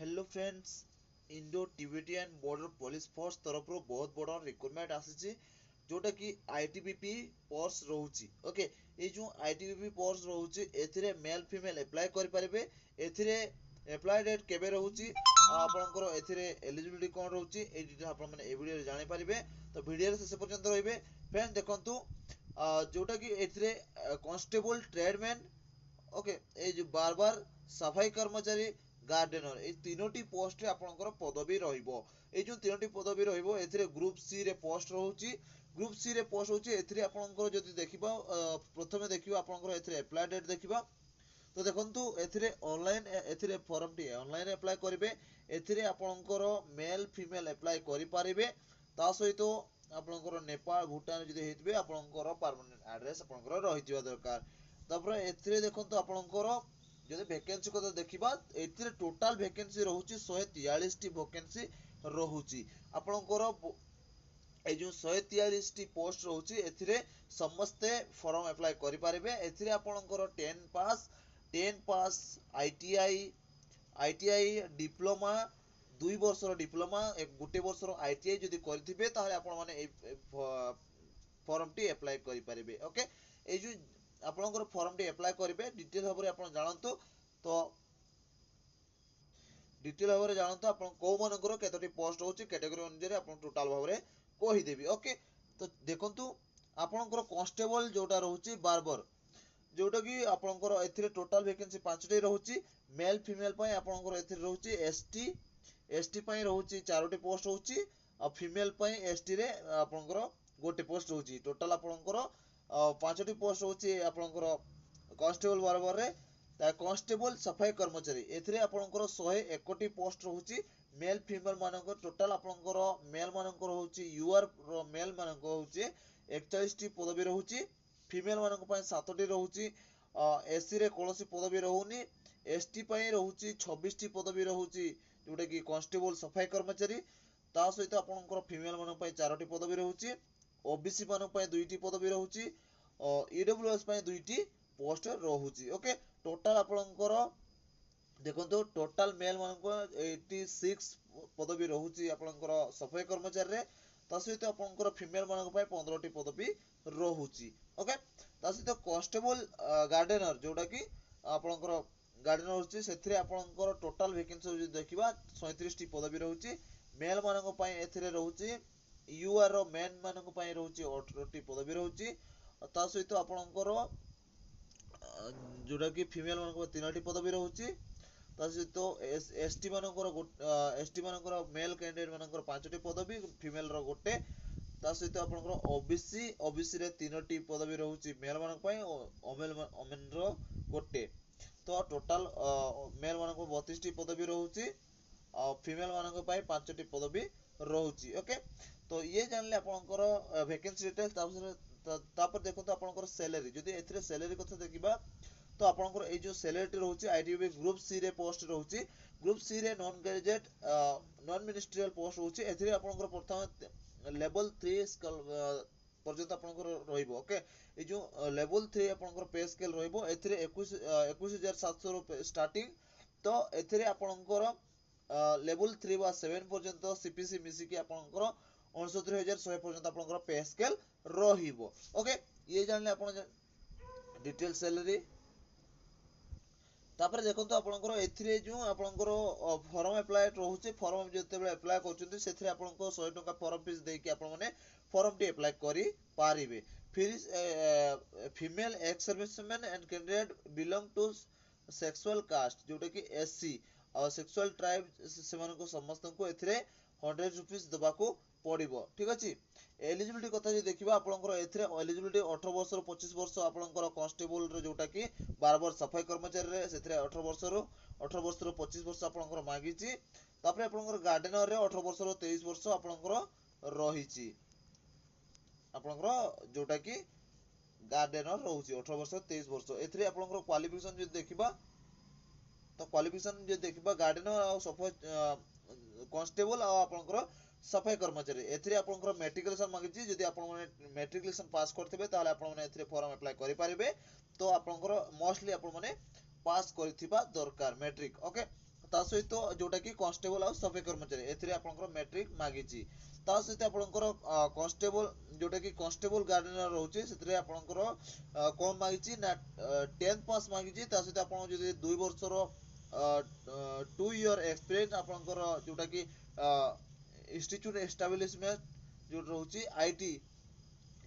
Hello friends, Indo Tibetan border police force तरफ बहुत बड़ा रिक्रुटमेंट आसी जोटा कि आईटीबीपी पोस्ट रोचे। ओके, ये जो आईटीबीपी पोस्ट रोचे एथिरे मेल फीमेल अप्लाई करि परिबे। एथिरे अप्लाई डेट केबे रोची, आपनकर एथिरे एलिजिबिलिटी कोन रोची, ए डिटेल आपन माने ए वीडियो रे जानि परिबे। तो वीडियो रे शेष पर्यंत रहिबे। फ्रेंड देखंतु जोटा कि एथिरे कांस्टेबल ट्रेडमैन, ओके, ए जो बार बार सफाई कर्मचारी गार्डेनर ए तीनोटी पोस्ट रे आपनकर पदवी रहिबो। ए जो तीनोटी पदवी रहिबो एथिरे ग्रुप सी रे पोस्ट रहउची। ग्रुप सी रे पोस्ट होची एथिरे आपनकर जदि देखिबा प्रथमे देखिबा आपनकर एथिरे अप्लाई डेट देखिबा। तो देखंतु एथिरे ऑनलाइन एथिरे फॉर्म टी ऑनलाइन अप्लाई करिवे। एथिरे आपनकर मेल फीमेल अप्लाई करि पारिबे। ता सहित आपनकर नेपाल भूटान जदि हेतबे आपनकर परमानेंट एड्रेस आपनकर रहिजिबा दरकार। तापर एथिरे देखंतु आपनकर जदि वैकेंसी को देखिबा एथिरे टोटल वैकेंसी रहउची 143 टी वैकेंसी रहउची। आपनकर ए जो 143 टी पोस्ट रहउची एथिरे समस्ते फॉर्म अप्लाई करि पारिबे। एथिरे आपनकर 10 पास आईटीआई डिप्लोमा 2 वर्षर डिप्लोमा एक गोटे वर्षर आईटीआई जदि करथिबे ताहले आपण माने ए फॉर्म टी अप्लाई करि पारिबे। ओके, ए जो आपनकर फॉर्म टी अप्लाई करिवे डिटेल भाबरे आपण जानंतु। तो डिटेल भाबरे जानंतु आपण को मनकर केतोटी पोस्ट होची कैटेगरी अनुसार आपण टोटल भाबरे कहि देबी। ओके, तो देखंतु आपनकर कांस्टेबल जोटा रहउची बारबर, जोटा कि आपनकर एथिरे टोटल वैकेंसी 5 टी रहउची। मेल फीमेल पय आपनकर एथिरे रहउची एसटी पय रहउची 4 टी पोस्ट होची। आ फीमेल पय एसटी रे आपनकर गोटे पोस्ट होची। टोटल आपनकर 5 टी पोस्ट होची आपनकर कांस्टेबल बारबर रे। ता कांस्टेबल सफाई कर्मचारी एथिरे आपनकर 101 टी पोस्ट रहउची। मेल फीमेल मानकर टोटल आपनकर मेल मानकर होची यूआर मेल मानकर होची 41 टी पदवी रहउची। फीमेल मानक पय 7 टी रहउची। एससी रे कोनोसी पदवी रहउनी। एसटी पय रहउची 26 टी पदवी रहउची, जोटा कि कांस्टेबल सफाई कर्मचारी। ता सहित आपनकर फीमेल मानक पय 4 टी पदवी रहउची। ओबीसी मानक पय 2 टी पदवी रहउची। ईडब्ल्यूएस पय 2 टी पोस्ट रहउची। ओके, टोटल आपनकर देखंतु टोटल मेल मानक 86 पदवी रहउची आपनकर सफाई कर्मचारी रे। ता सहित आपनकर फीमेल मानक पय 15 टी पदवी रहउची। ओके, ता सहित कांस्टेबल गार्डनर जोटा कि आपनकर गार्डनर होची सेथिरे आपनकर टोटल वैकेंसी जे देखिबा 37 टी पदवी रहउची। मेल मानक पय एथिरे रहउची यूआर रो मेन मानक पय रहउची 18 टी पदवी रहउची। ता सहित आपनकर जोटा कि फीमेल मानक 3 टी पदवी रहउची। ता सहित एसटी मानकर मेल कैंडिडेट मानकर 5 टी पदवी, फीमेल रो गोटे। ता सहित आपनकर ओबीसी रे 3 टी पदवी रहउची मेल मानक पय, ओमेन रो गोटे। तो टोटल मेल मानक 32 टी पदवी रहउची। फीमेल मानक पय 5 टी पदवी रहउची। ओके, तो ये जानले आपनकर वैकेंसी डिटेल। तापर देखंतु आपनकर सैलरी, जदि एथिरे सैलरी कथा देखिबा तो आपनकर ए जो सैलरी रहउची आईटीबी ग्रुप सी रे पोस्ट रहउची। ग्रुप सी रे non graduate non ministerial post होची। एथिरे आपनकर प्रथम लेवल 3 स्केल पर्यंत आपनकर रहिबो। ओके, ए जो लेवल 3 आपनकर पे स्केल रहिबो। एथिरे 21700 रो स्टार्टिंग। तो एथिरे आपनकर लेवल 3 बा 7 पर्यंत सीपीसी मिसी कि आपनकर 69100 पर्यंत आपनकर पे स्केल रहिबो। ओके, ये जानले आपन डिटेल सैलरी। तापर देखंतु आपनकर एथिरे जो आपनकर फॉर्म अप्लाई रहउची। फॉर्म जते बेले अप्लाई करचुंती सेथिरे आपनको 100 टका फॉर्म फीस देकी आपन माने फॉर्म टी अप्लाई करि पारिबे। फिर female ex serviceman and candidate belong to sexual caste जोटा कि एससी और सेक्सुअल ट्राइब सेमानको समस्त को एथिरे 100 रुपीस दबाको पड़िबो। ठीक अछि। एलिजिबिलिटी कथा जे देखिबा आपनकर एथिरे एलिजिबिलिटी 18 वर्ष रो 25 वर्ष आपनकर कांस्टेबल रे जोटा कि बारबर सफाई कर्मचारी रे सेथिरे 18 वर्ष रो 25 वर्ष आपनकर मागिची। तापर आपनकर गार्डनर रे 18 वर्ष रो 23 वर्ष आपनकर रहिची। आपनकर जोटा कि गार्डनर रहउची 18 वर्ष 23 वर्ष। एथिरे आपनकर क्वालिफिकेशन जे देखिबा तो क्वालिफिकेशन जे देखिबा गार्डनर आ सफाई कांस्टेबल आ आपनकर सफाई कर्मचारी एथिरे आपनकर मैट्रिकुलेशन मागिची। जदि आपन माने मैट्रिकुलेशन पास करथिबे ताले आपन माने एथिरे फॉर्म अप्लाई करि पारिबे। तो आपनकर मोस्टली आपन माने पास करथिबा दरकार मैट्रिक। ओके, ता सहित जोटा कि कांस्टेबल आ सफाई कर्मचारी एथिरे आपनकर मैट्रिक मागिची ता सहित आपनकर कांस्टेबल जोटा कि कांस्टेबल गार्डनर रहउची सेतरे आपनकर कोन मागिची ना 10th पास मागिची ता सहित आपन जदी 2 वर्षर 2 ईयर एक्सपीरियंस आपनकर जोटा कि इंस्टीट्यूट एस्टाब्लिशमेंट जो रहउची आईटी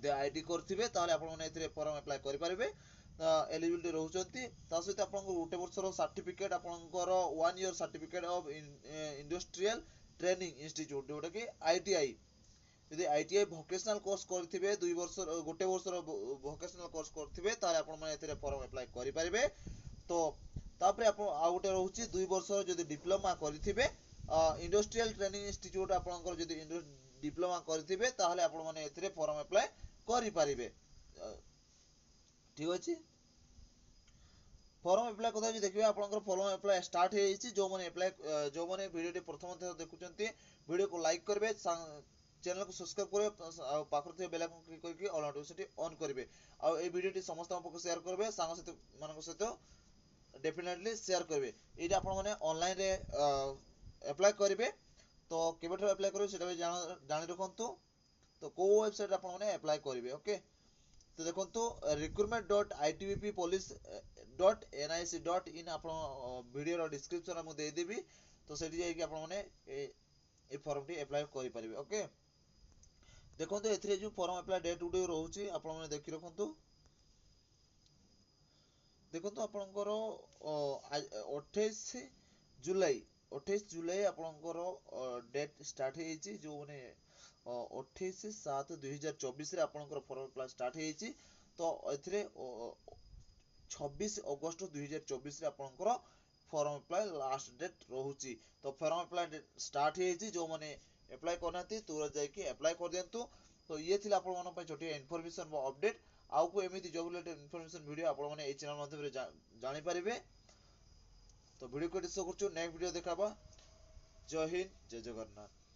दे आईटी करथिबे ताले आपन माने एथिरे फॉर्म अप्लाई करि परिबे एलिजिबिलिटी रहउचंती ता सहित आपनकर गोटे वर्षर सर्टिफिकेट आपनकर 1 year certificate of industrial training institute जोटा कि आईटीआई यदि आईटीआई वोकेशनल कोर्स करथिबे 2 वर्ष गोटे वर्षर वोकेशनल कोर्स करथिबे ताले आपन माने एथिरे फॉर्म अप्लाई करि परिबे तो तापरे आपन आ गोटे रहउची 2 वर्षर जदि डिप्लोमा करथिबे इंडस्ट्रियल ट्रेनिंग इंस्टीट्यूट आपनकर जदि डिप्लोमा करथिबे ताहले आपन माने एथिरे फॉर्म अप्लाई करि परिबे ठीक अछि फॉर्म अप्लाई कथा जे देखिबे आपनकर फॉर्म अप्लाई स्टार्ट हे जाईची जो माने वीडियो टी प्रथम थर देखुचंती वीडियो को लाइक करबे चैनल को सब्सक्राइब करे पाखर थे बेल आइकन क्लिक करके ऑल नोटिफिकेशन ऑन करबे आ ए वीडियो टी समस्त आपको शेयर करबे सांग सहित मानक सहित डेफिनेटली शेयर करबे एटा आपन माने ऑनलाइन रे अप्लाई करबे तो केबेठर अप्लाई करबे सेटा भी जानि रखंतु तो को वेबसाइट आपन माने अप्लाई करबे ओके तो देखंतु recruitment.itbppolice.nic.in आपन वीडियो रो डिस्क्रिप्शन में दे देबी तो सेठी जाई कि आपन माने ए फॉर्म टी अप्लाई करि परिबे ओके देखंतु एथिरे जो फॉर्म अप्लाई डेट उडे रहउची आपन माने देखि रखंतु देखंतु आपनकर 28 जुलाई 28 जुलाई आपनकर डेट स्टार्ट हे छि जो माने 28/7/2024 रे आपनकर फॉर्म अप्लाई स्टार्ट हे छि तो एथिरे 26 अगस्त 2024 रे आपनकर फॉर्म अप्लाई लास्ट डेट रहउची तो फॉर्म अप्लाई स्टार्ट हे छि जो माने अप्लाई करनाती तुरंत जाई कि अप्लाई कर देंतु तो ये थिला आपन मन पय छोटी इन्फॉर्मेशन व अपडेट आउ को एमिति जॉब रिलेटेड इन्फॉर्मेशन वीडियो आपन माने ए चैनल माध्यम रे जानि परिबे तो वीडियो को डिस्कस करछु नेक्स्ट वीडियो देखाबा जय हिंद जय जगन्नाथ।